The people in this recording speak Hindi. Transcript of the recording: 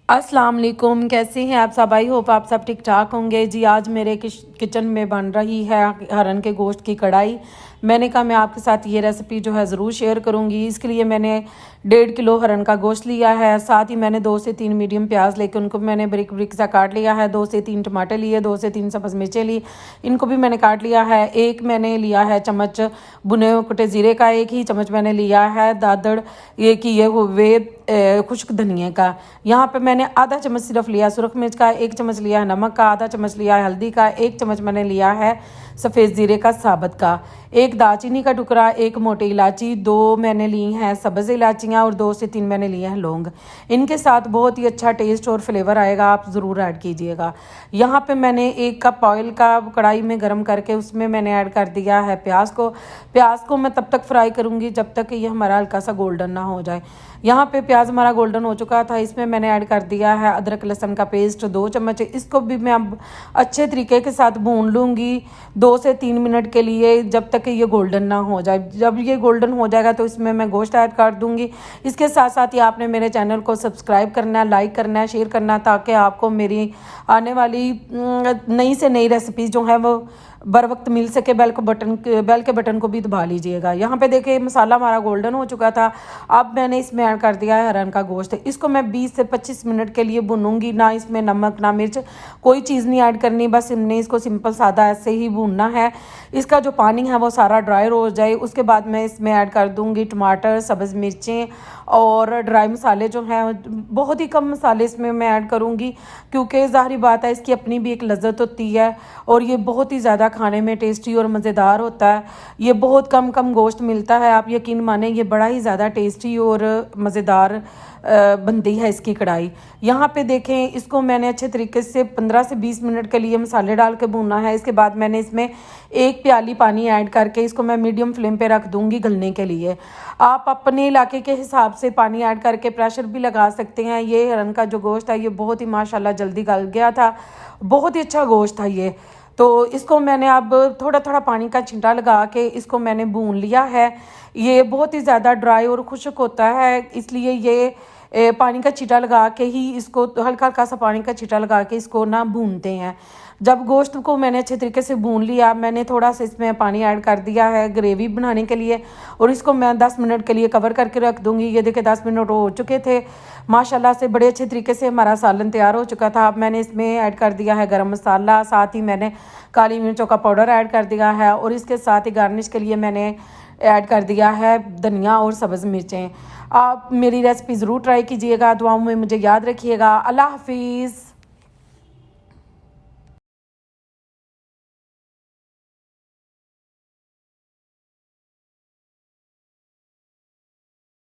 अस्सलाम वालेकुम, कैसे हैं आप सब। आई होप आप सब ठीक ठाक होंगे जी। आज मेरे किचन में बन रही है हरन के गोश्त की कढ़ाई। मैंने कहा मैं आपके साथ ये रेसिपी जो है ज़रूर शेयर करूंगी। इसके लिए मैंने 1.5 किलो हरन का गोश्त लिया है। साथ ही मैंने 2 से 3 मीडियम प्याज लेकर उनको मैंने ब्रिक ब्रिक सा काट लिया है। 2 से 3 टमाटर लिए, 2 से 3 सब्ज़ मिर्चें ली, इनको भी मैंने काट लिया है। एक मैंने लिया है चम्मच भुने कुटे ज़ीरे का, एक ही चम्मच मैंने लिया है दादड़ ये किए हुए खुश्क धनिए का। यहाँ पे मैंने आधा चम्मच सिर्फ लिया सुरख मिर्च का, 1 चम्मच लिया है नमक का, आधा चम्मच लिया है हल्दी का, 1 चम्मच मैंने लिया है सफ़ेद ज़ीरे का साबुत का, 1 दालचीनी का टुकड़ा, 1 मोटी इलायची, 2 मैंने ली हैं सब्ज़ इलायचियाँ और 2 से 3 मैंने लिए हैं लौंग। इनके साथ बहुत ही अच्छा टेस्ट और फ्लेवर आएगा, आप ज़रूर ऐड कीजिएगा। यहाँ पे मैंने 1 कप ऑयल का कढ़ाई में गर्म करके उसमें मैंने ऐड कर दिया है प्याज को। प्याज को मैं तब तक फ्राई करूँगी जब तक कि ये हमारा हल्का सा गोल्डन ना हो जाए। यहाँ पे प्याज हमारा गोल्डन हो चुका था। इसमें मैंने ऐड कर दिया है अदरक लहसुन का पेस्ट 2 चम्मच। इसको भी मैं अब अच्छे तरीके के साथ भून लूँगी 2 से 3 मिनट के लिए, जब तक कि ये गोल्डन ना हो जाए। जब ये गोल्डन हो जाएगा तो इसमें मैं गोश्त ऐड कर दूँगी। इसके साथ साथ ही आपने मेरे चैनल को सब्सक्राइब करना है, लाइक करना है, शेयर करना है, ताकि आपको मेरी आने वाली नई से नई रेसिपी जो है वो बर वक्त मिल सके। बेल के बटन को भी दबा लीजिएगा। यहाँ पे देखिए मसाला हमारा गोल्डन हो चुका था। अब मैंने इसमें ऐड कर दिया है हरन का गोश्त। इसको मैं 20 से 25 मिनट के लिए भूनूंगी। ना इसमें नमक ना मिर्च कोई चीज़ नहीं ऐड करनी, बस हमने इसको सिंपल सादा ऐसे ही भूनना है। इसका जो पानी है वो सारा ड्राई हो जाए। उसके बाद मैं इसमें ऐड कर दूँगी टमाटर, सब्ज़ मिर्चें और ड्राई मसाले जो हैं, बहुत ही कम मसाले इसमें मैं ऐड करूँगी, क्योंकि ज़ाहिर बात है इसकी अपनी भी एक लज्जत होती है और ये बहुत ही ज़्यादा खाने में टेस्टी और मज़ेदार होता है। ये बहुत कम गोश्त मिलता है, आप यकीन माने ये बड़ा ही ज़्यादा टेस्टी और मज़ेदार बनती है इसकी कढ़ाई। यहाँ पे देखें इसको मैंने अच्छे तरीके से 15 से 20 मिनट के लिए मसाले डाल के भूनना है। इसके बाद मैंने इसमें 1 प्याली पानी ऐड करके इसको मैं मीडियम फ्लेम पे रख दूँगी गलने के लिए। आप अपने इलाके के हिसाब से पानी ऐड करके प्रेशर भी लगा सकते हैं। ये हरन का जो गोश्त है ये बहुत ही माशाल्लाह जल्दी गल गया था, बहुत ही अच्छा गोश्त था ये। तो इसको मैंने अब थोड़ा थोड़ा पानी का छिंटा लगा के इसको मैंने भून लिया है। ये बहुत ही ज़्यादा ड्राई और खुश्क होता है, इसलिए ये पानी का छिटा लगा के ही इसको हल्का हल्का सा पानी का छिटा लगा के इसको ना भूनते हैं। जब गोश्त को मैंने अच्छे तरीके से भून लिया, मैंने थोड़ा सा इसमें पानी ऐड कर दिया है ग्रेवी बनाने के लिए और इसको मैं 10 मिनट के लिए कवर करके रख दूँगी। ये देखिए 10 मिनट हो चुके थे माशाल्लाह से, बड़े अच्छे तरीके से हमारा सालन तैयार हो चुका था। अब मैंने इसमें ऐड कर दिया है गरम मसाला, साथ ही मैंने काली मिर्चों का पाउडर ऐड कर दिया है और इसके साथ ही गार्निश के लिए मैंने ऐड कर दिया है धनिया और सब्ज़ मिर्चें। आप मेरी रेसिपी ज़रूर ट्राई कीजिएगा। दुआओं में मुझे याद रखिएगा। अल्लाह हाफिज़।